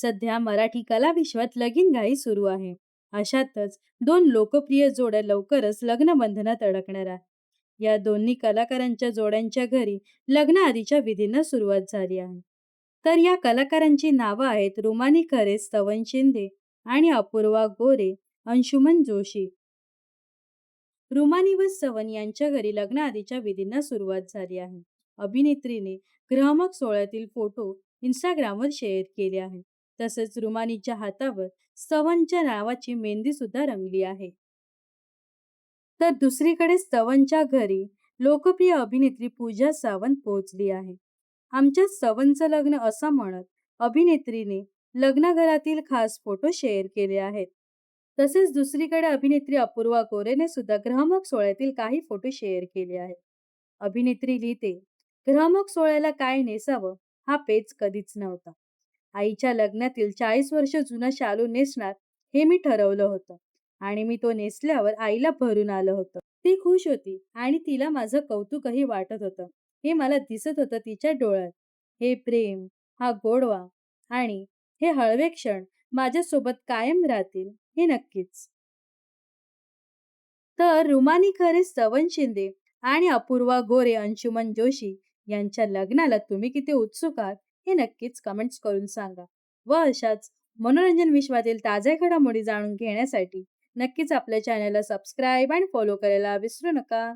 सध्या मराठी कला विश्वात लगीनघाई सुरू आहे. अशातच दोन लोकप्रिय जोड्या लवकरच लग्नबंधनात अडकणार आहे. या दोन्ही कलाकारांच्या जोड्यांच्या घरी लग्नाआधीच्या विधींना सुरुवात झाली आहे. तर या कलाकारांची नावं आहेत रुमानी खरे, स्तवन शिंदे आणि अपूर्वा गोरे, अंशुमन जोशी. रुमानी व स्तवन यांच्या घरी लग्नाआधीच्या विधींना सुरुवात झाली आहे. अभिनेत्रीने ग्रामक सोहळ्यातील फोटो इंस्टाग्रामवर शेअर केले आहेत. तसेच रुमानीच्या हातावर स्तवनच्या नावाची मेहंदी सुद्धा रंगली आहे. तर दुसरीकडे स्तवनच्या घरी लोकप्रिय अभिनेत्री पूजा सावंत पोहोचली आहे. आमच्या स्तवनचं लग्न असं म्हणत अभिनेत्रीने लग्नघरातील खास फोटो शेअर केले आहेत. तसेच दुसरीकडे अभिनेत्री अपूर्वा गोरेने सुद्धा ग्रामक सोहळ्यातील काही फोटो शेअर केले आहेत. अभिनेत्री लिहिते, ग्रामक सोहळ्याला काय नेसावं हा पेच कधीच नव्हता. आईच्या लग्नातील 40 वर्ष जुना शालू नेसणार हे मी ठरवलं होतं आणि मी तो नेसल्यावर आईला भरून आलं होतं. ती खुश होती आणि तिला माझं कौतुकही वाटत होतं. हे मला दिसत होतं तिच्या डोळ्यात. हे प्रेम, हा गोडवा आणि हे हळवे क्षण माझ्यासोबत कायम राहतील हे नक्कीच. तर रुमानी खरे, स्तवन शिंदे आणि अपूर्वा गोरे, अंशुमन जोशी यांच्या लग्नाला तुम्ही किती उत्सुक आहात हे नक्कीच कमेंट्स करून सांगा. व अशाच मनोरंजन विश्वातील ताज्या घडामोडी जाणून घेण्यासाठी नक्कीच आपल्या चॅनलला सबस्क्राईब आणि फॉलो करायला विसरू नका.